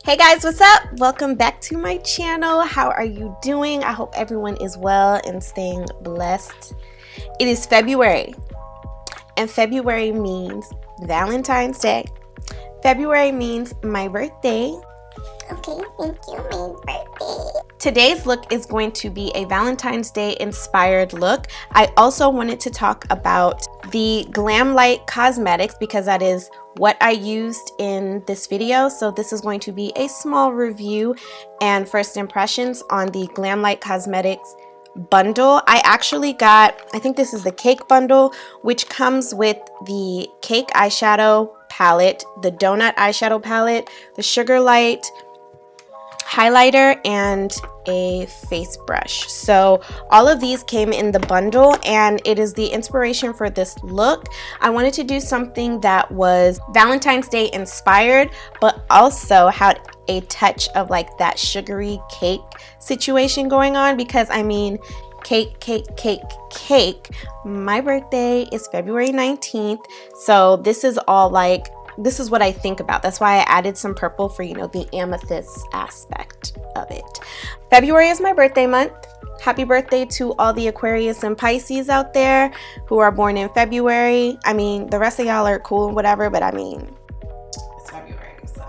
Hey guys, what's up? Welcome back to my channel. How are you doing? I hope everyone is well and staying blessed. It is February, and February means Valentine's Day. February means my birthday. Okay, thank you, my birthday. Today's look is going to be a Valentine's Day inspired look. I also wanted to talk about the Glamlite cosmetics because that is what I used in this video. So this is going to be a small review and first impressions on the Glamlite cosmetics bundle. I actually got, I think this is the cake bundle, which comes with the cake eyeshadow palette, the donut eyeshadow palette, the sugar light highlighter, and a face brush. So all of these came in the bundle, and it is the inspiration for this look. I wanted to do something that was Valentine's Day inspired, but also had a touch of like that sugary cake situation going on, because I mean, cake. My birthday is February 19th, so this is all like, this is what I think about. That's why I added some purple for, you know, the amethyst aspect of it. February is my birthday month. Happy birthday to all the Aquarius and Pisces out there who are born in February. I mean, the rest of y'all are cool and whatever, but I mean, it's February, so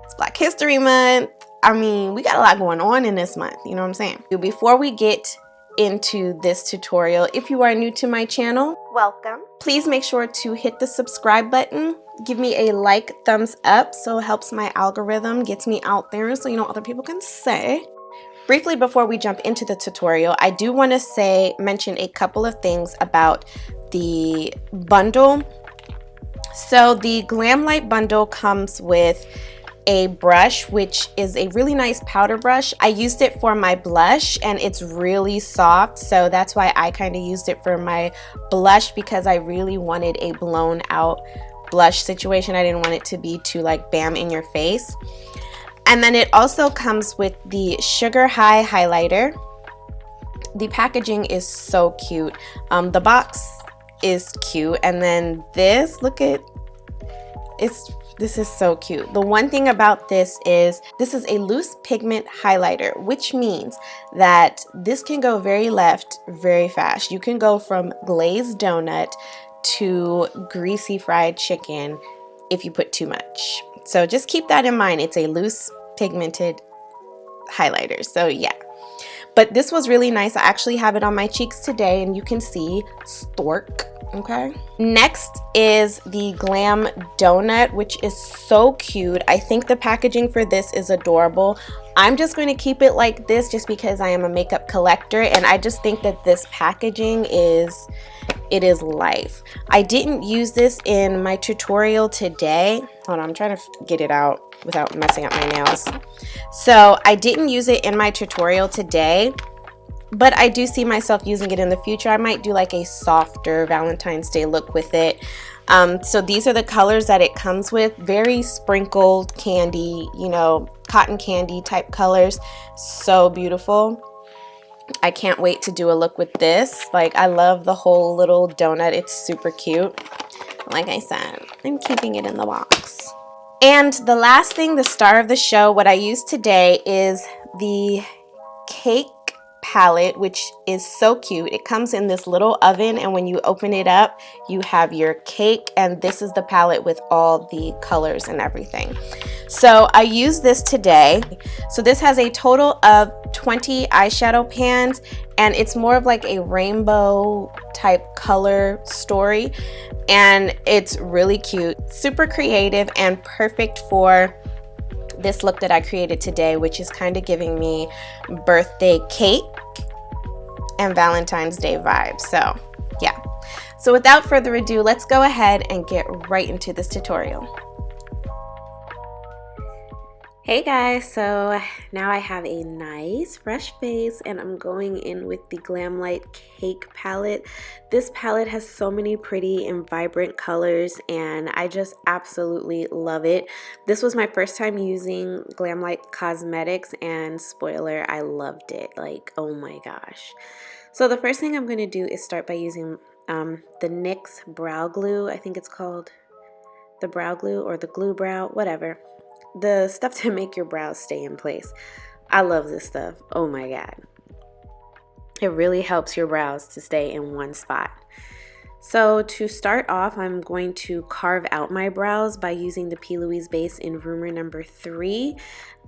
it's Black History Month. I mean, we got a lot going on in this month, you know what I'm saying? Before we get into this tutorial, if you are new to my channel, welcome. Please make sure to hit the subscribe button. Give me a like, thumbs up, so it helps my algorithm, gets me out there so you know other people can say. Briefly before we jump into the tutorial, I do want to mention a couple of things about the bundle. So the Glamlite bundle comes with a brush, which is a really nice powder brush. I used it for my blush and it's really soft, so that's why I kind of used it for my blush, because I really wanted a blown out blush situation. I didn't want it to be too like bam in your face. And then it also comes with the Sugar High highlighter. The packaging is so cute. The box is cute, and then this, look at this is so cute. The one thing about this is a loose pigment highlighter, which means that this can go very left very fast. You can go from glazed donut to greasy fried chicken if you put too much. So just keep that in mind. It's a loose pigmented highlighter. So yeah. But this was really nice. I actually have it on my cheeks today, and you can see stork. Okay. Next is the Glam Donut, which is so cute. I think the packaging for this is adorable. I'm just going to keep it like this just because I am a makeup collector, and I just think that this packaging is life. I didn't use this in my tutorial today. Hold on, I'm trying to get it out without messing up my nails. So I didn't use it in my tutorial today, but I do see myself using it in the future. I might do like a softer Valentine's Day look with it. So these are the colors that it comes with. Very sprinkled candy, you know, cotton candy type colors. So beautiful. I can't wait to do a look with this. Like, I love the whole little donut. It's super cute. Like I said, I'm keeping it in the box. And the last thing, the star of the show, what I used today is the cake palette, which is so cute. It comes in this little oven, and when you open it up, you have your cake, and this is the palette with all the colors and everything. So I used this today. So this has a total of 20 eyeshadow pans, and it's more of like a rainbow type color story, and it's really cute, super creative, and perfect for this look that I created today, which is kind of giving me birthday cake. and Valentine's Day vibe. So yeah. So without further ado, let's go ahead and get right into this tutorial. Hey guys, so now I have a nice fresh face and I'm going in with the Glamlite Cake palette. This palette has so many pretty and vibrant colors and I just absolutely love it. This was my first time using Glamlite Cosmetics and spoiler, I loved it. Like, oh my gosh. So the first thing I'm going to do is start by using the NYX brow glue. I think it's called the brow glue or the glue brow, whatever. The stuff to make your brows stay in place. I love this stuff. Oh my god. It really helps your brows to stay in one spot. So to start off, I'm going to carve out my brows by using the P. Louise base in Rumor number 3.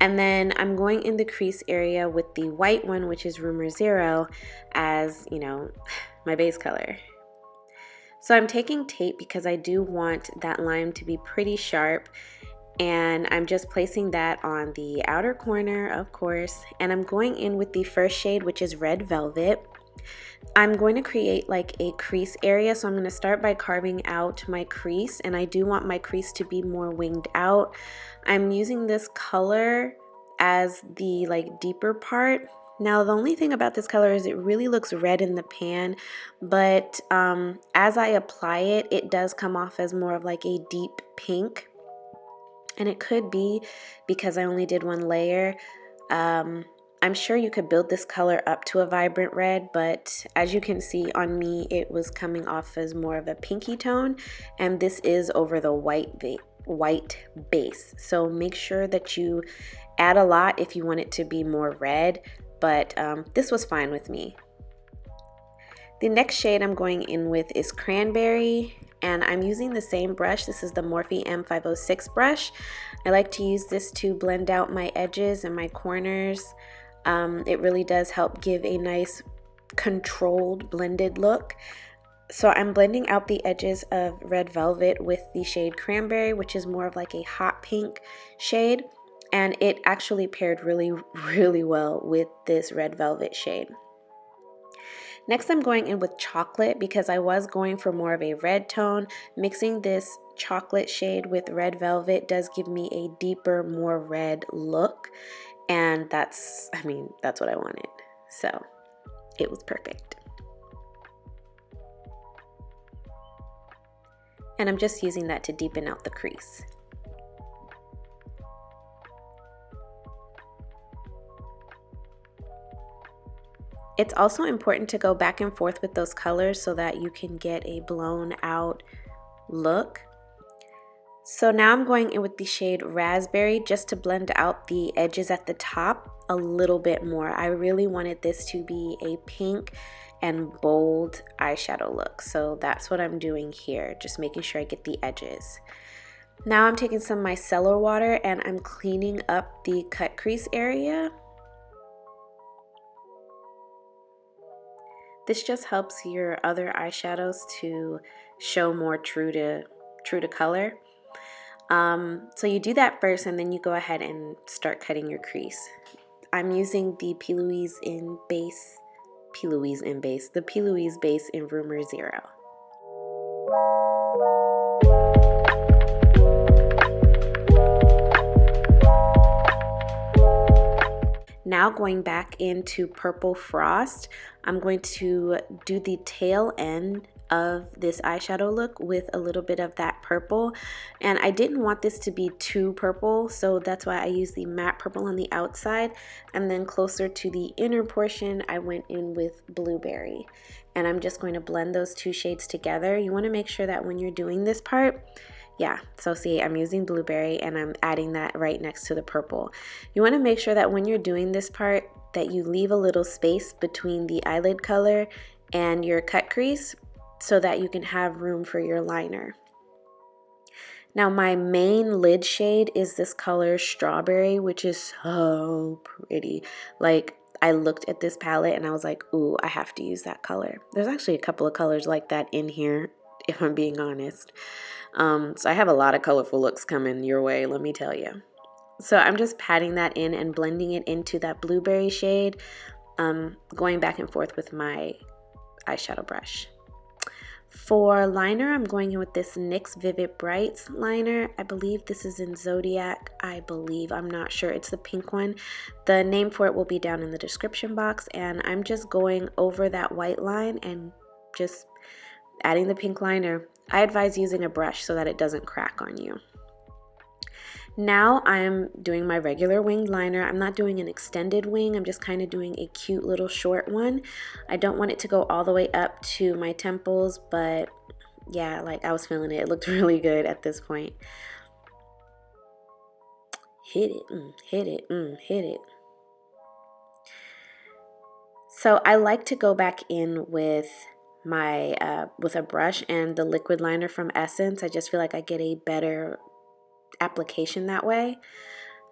And then I'm going in the crease area with the white one, which is Rumor 0, as, you know, my base color. So I'm taking tape because I do want that line to be pretty sharp. And I'm just placing that on the outer corner, of course, and I'm going in with the first shade, which is Red Velvet. I'm going to create like a crease area, so I'm going to start by carving out my crease, and I do want my crease to be more winged out. I'm using this color as the like deeper part. Now the only thing about this color is it really looks red in the pan, but as I apply it, it does come off as more of like a deep pink. And it could be because I only did one layer. I'm sure you could build this color up to a vibrant red, but as you can see on me, it was coming off as more of a pinky tone, and this is over the white base. So make sure that you add a lot if you want it to be more red, but this was fine with me. The next shade I'm going in with is Cranberry, and I'm using the same brush. This is the Morphe M506 brush. I like to use this to blend out my edges and my corners. It really does help give a nice controlled blended look. So I'm blending out the edges of Red Velvet with the shade Cranberry, which is more of like a hot pink shade, and it actually paired really, really well with this Red Velvet shade. Next, I'm going in with Chocolate because I was going for more of a red tone. Mixing this chocolate shade with Red Velvet does give me a deeper, more red look. And that's what I wanted. So it was perfect. And I'm just using that to deepen out the crease. It's also important to go back and forth with those colors so that you can get a blown out look. So now I'm going in with the shade Raspberry just to blend out the edges at the top a little bit more. I really wanted this to be a pink and bold eyeshadow look. So that's what I'm doing here, just making sure I get the edges. Now I'm taking some micellar water and I'm cleaning up the cut crease area. This just helps your other eyeshadows to show more true to color. So you do that first and then you go ahead and start cutting your crease. I'm using the P. Louise base in Rumor 0. Now going back into Purple Frost, I'm going to do the tail end of this eyeshadow look with a little bit of that purple, and I didn't want this to be too purple, so that's why I used the matte purple on the outside, and then closer to the inner portion I went in with Blueberry, and I'm just going to blend those two shades together. You want to make sure that when you're doing this part, yeah, so see, I'm using Blueberry and I'm adding that right next to the purple. You want to make sure that when you're doing this part that you leave a little space between the eyelid color and your cut crease so that you can have room for your liner. Now my main lid shade is this color Strawberry, which is so pretty. Like, I looked at this palette and I was like, ooh, I have to use that color. There's actually a couple of colors like that in here, if I'm being honest. So I have a lot of colorful looks coming your way, let me tell you. So I'm just patting that in and blending it into that Blueberry shade. going back and forth with my eyeshadow brush. For liner, I'm going in with this NYX Vivid Brights liner. I believe this is in Zodiac. I'm not sure. It's the pink one. The name for it will be down in the description box. And I'm just going over that white line and just adding the pink liner. I advise using a brush so that it doesn't crack on you. Now I'm doing my regular winged liner. I'm not doing an extended wing. I'm just kind of doing a cute little short one. I don't want it to go all the way up to my temples, but yeah, like I was feeling it. It looked really good at this point. Hit it, hit it, hit it. So I like to go back in with my with a brush and the liquid liner from Essence. I just feel like I get a better application that way.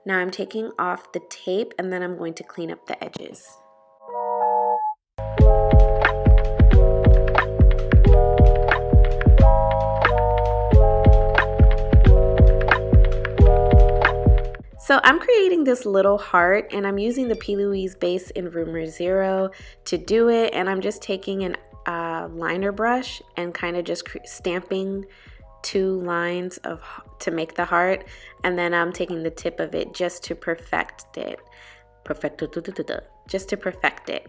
Now I'm taking off the tape and then I'm going to clean up the edges. So I'm creating this little heart and I'm using the P. Louise base in Rumor Zero to do it, and I'm just taking an liner brush and kind of just stamping 2 lines to make the heart, and then I'm taking the tip of it just to perfect it. Just to perfect it.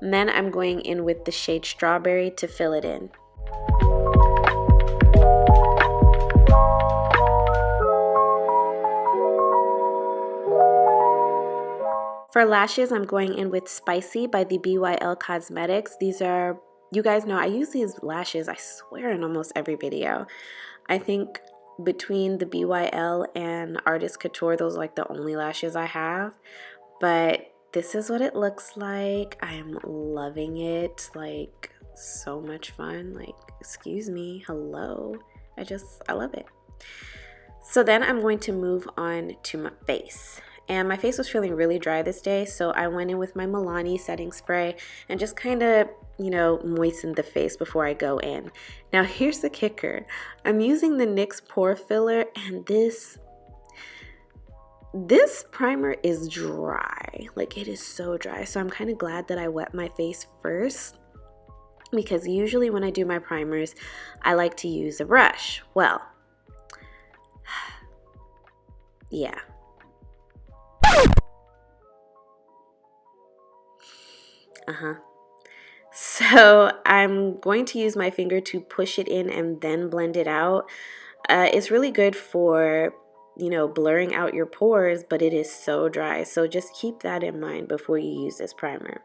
And then I'm going in with the shade Strawberry to fill it in. For lashes, I'm going in with Spicy by the BYL Cosmetics. These are, you guys know, I use these lashes, I swear, in almost every video. I think between the BYL and Artist Couture, those are like the only lashes I have. But this is what it looks like. I am loving it. Like, so much fun. Like, excuse me, hello. I love it. So then I'm going to move on to my face. And my face was feeling really dry this day, so I went in with my Milani setting spray and just kind of, you know, moistened the face before I go in. Now here's the kicker. I'm using the NYX Pore-Filler, and this primer is dry. Like, it is so dry. So I'm kind of glad that I wet my face first, because usually when I do my primers, I like to use a brush. Well, yeah. So I'm going to use my finger to push it in and then blend it out. It's really good for, you know, blurring out your pores, but it is so dry. So just keep that in mind before you use this primer.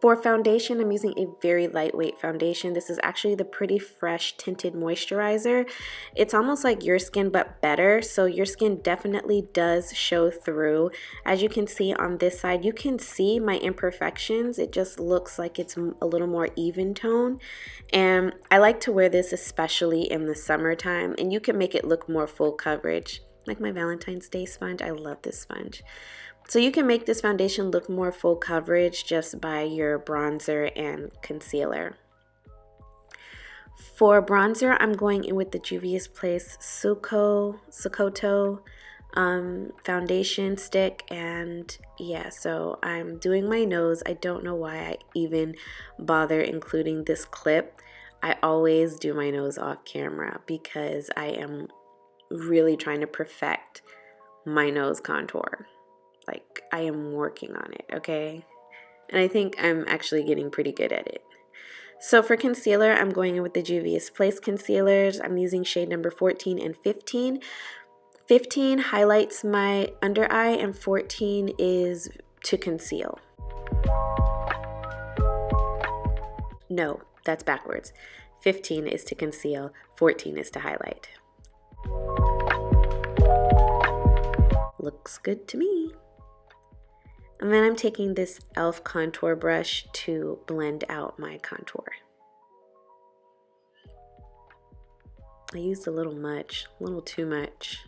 For foundation, I'm using a very lightweight foundation. This is actually the Pretty Fresh Tinted Moisturizer. It's almost like your skin, but better. So your skin definitely does show through. As you can see on this side, you can see my imperfections. It just looks like it's a little more even tone. And I like to wear this especially in the summertime. And you can make it look more full coverage. Like my Valentine's Day sponge. I love this sponge. So you can make this foundation look more full coverage just by your bronzer and concealer. For bronzer, I'm going in with the Juvia's Place Sokoto foundation stick, and yeah, so I'm doing my nose. I don't know why I even bother including this clip. I always do my nose off camera because I am really trying to perfect my nose contour. Like, I am working on it, okay? And I think I'm actually getting pretty good at it. So for concealer, I'm going in with the Juvia's Place concealers. I'm using shade number 14 and 15. 15 highlights my under eye and 14 is to conceal. No, that's backwards. 15 is to conceal, 14 is to highlight. Looks good to me. And then I'm taking this e.l.f. contour brush to blend out my contour. I used a little too much.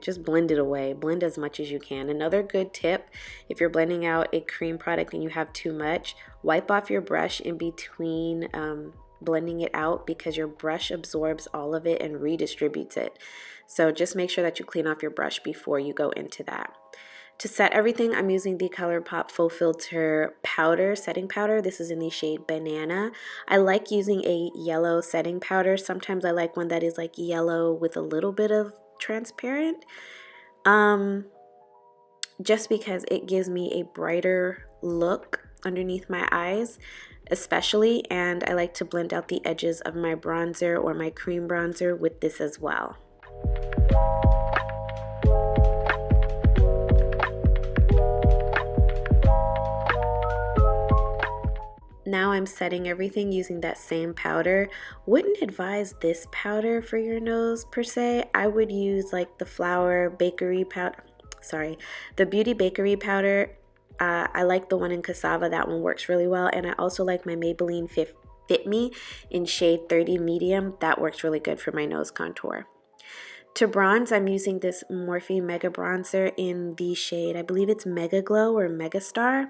Just blend it away. Blend as much as you can. Another good tip, if you're blending out a cream product and you have too much, wipe off your brush in between blending it out, because your brush absorbs all of it and redistributes it. So just make sure that you clean off your brush before you go into that. To set everything, I'm using the ColourPop Faux Filter powder, setting powder. This is in the shade Banana. I like using a yellow setting powder. Sometimes I like one that is like yellow with a little bit of transparent. Just because it gives me a brighter look underneath my eyes, especially, and I like to blend out the edges of my bronzer or my cream bronzer with this as well. Now I'm setting everything using that same powder. Wouldn't advise this powder for your nose per se. I would use like the Flower Bakery powder, the Beauty Bakery powder. I like the one in Cassava, that one works really well. And I also like my Maybelline Fit Me in shade 30 medium. That works really good for my nose contour. To bronze, I'm using this Morphe Mega Bronzer in the shade, I believe it's Mega Glow or MegaStar.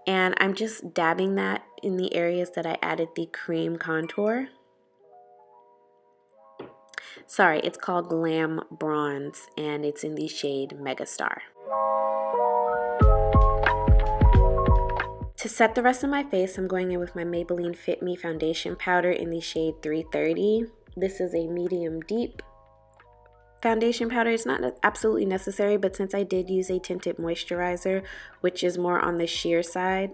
And I'm just dabbing that in the areas that I added the cream contour. Sorry, it's called GlamBronze and it's in the shade MegaStar. To set the rest of my face, I'm going in with my Maybelline Fit Me foundation powder in the shade 330. This is a medium deep foundation powder. It's not absolutely necessary, but since I did use a tinted moisturizer, which is more on the sheer side,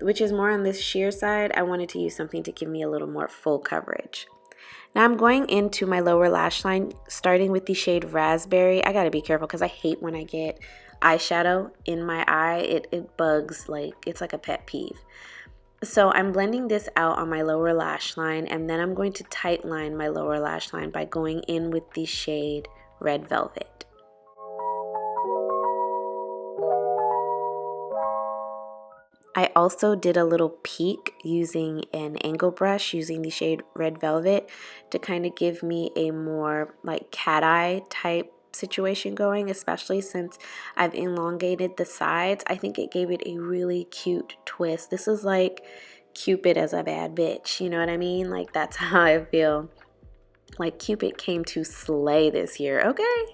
which is more on this sheer side, I wanted to use something to give me a little more full coverage. Now I'm going into my lower lash line, starting with the shade Raspberry. I gotta be careful because I hate when I get eyeshadow in my eye. It bugs, like it's like a pet peeve. So I'm blending this out on my lower lash line, and then I'm going to tight line my lower lash line by going in with the shade Red Velvet. I also did a little peak using an angle brush using the shade Red Velvet to kind of give me a more like cat eye type situation going, especially since I've elongated the sides. I think it gave it a really cute twist. This is like Cupid as a bad bitch, you know what I mean? Like that's how I feel. Like Cupid came to slay this year, okay?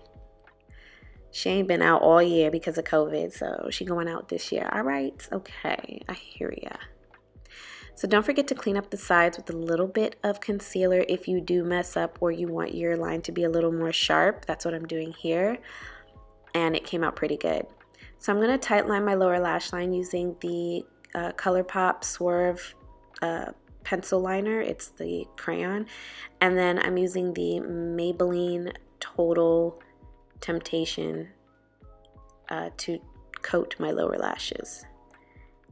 She ain't been out all year because of COVID, so she going out this year. All right, okay, I hear ya. So don't forget to clean up the sides with a little bit of concealer if you do mess up or you want your line to be a little more sharp. That's what I'm doing here, and it came out pretty good. So I'm going to tight line my lower lash line using the ColourPop Swerve pencil liner. It's the crayon, and then I'm using the Maybelline Total Temptation to coat my lower lashes.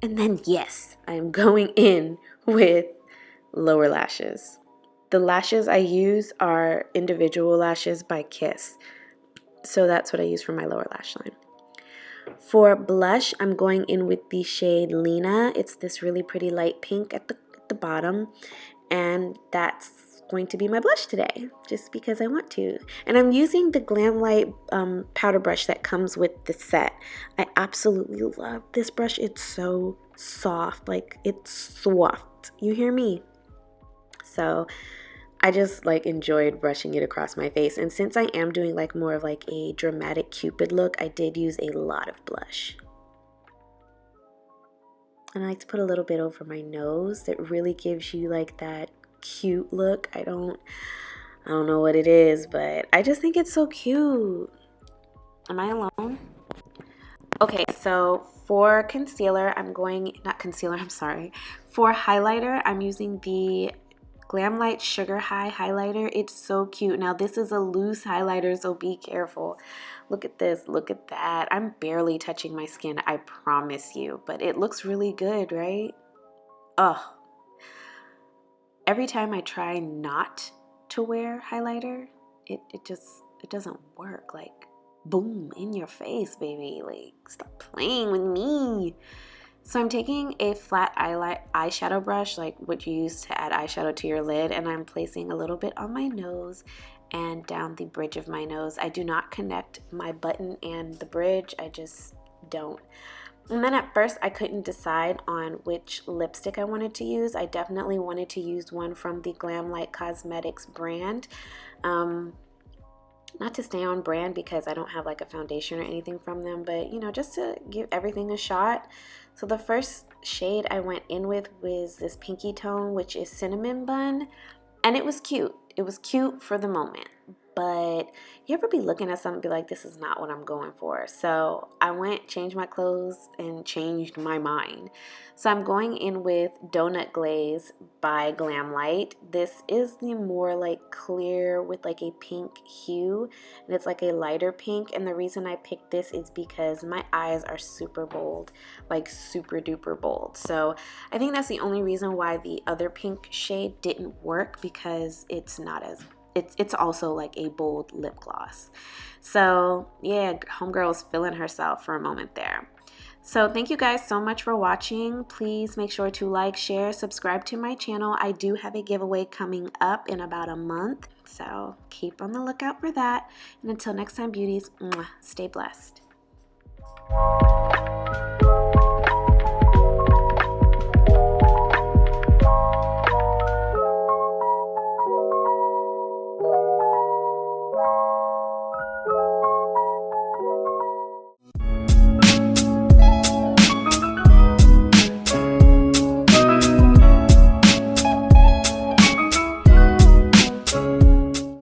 And then yes, I'm going in with lower lashes. The lashes I use are Individual Lashes by Kiss. So that's what I use for my lower lash line. For blush, I'm going in with the shade Lena. It's this really pretty light pink at the bottom. And that's going to be my blush today, just because I want to. And I'm using the Glamlite powder brush that comes with the set. I absolutely love this brush. It's so soft, like it's soft. You hear me? So I just like enjoyed brushing it across my face. And since I am doing like more of like a dramatic Cupid look, I did use a lot of blush. And I like to put a little bit over my nose. That really gives you like that cute look. I don't know what it is, but I just think it's so cute. Am I alone? Okay, so for concealer, for highlighter, I'm using the Glamlite Sugar High highlighter. It's so cute. Now this is a loose highlighter, so be careful. Look at this, look at that. I'm barely touching my skin, I promise you, but it looks really good, right? Ugh. Every time I try not to wear highlighter, it doesn't work. Like, boom, in your face, baby. Like, stop playing with me. So I'm taking a flat eyeshadow brush, like what you use to add eyeshadow to your lid, and I'm placing a little bit on my nose and down the bridge of my nose. I do not connect my button and the bridge. I just don't. And then at first I couldn't decide on which lipstick I wanted to use. I definitely wanted to use one from the Glamlite Cosmetics brand. not to stay on brand because I don't have like a foundation or anything from them, but you know, just to give everything a shot. So the first shade I went in with was this pinky tone, which is Cinnamon Bun, and it was cute. It was cute for the moment, but you ever be looking at something and be like, this is not what I'm going for? So I went, changed my clothes, and changed my mind. So I'm going in with Donut Glaze by Glamlite. This is the more like clear with like a pink hue, and it's like a lighter pink. And the reason I picked this is because my eyes are super bold, like super duper bold. So I think that's the only reason why the other pink shade didn't work, because it's not as it's also like a bold lip gloss. So yeah, homegirl was feeling herself for a moment there. So thank you guys so much for watching. Please make sure to like, share, subscribe to my channel. I do have a giveaway coming up in about a month, so keep on the lookout for that. And until next time, beauties, stay blessed.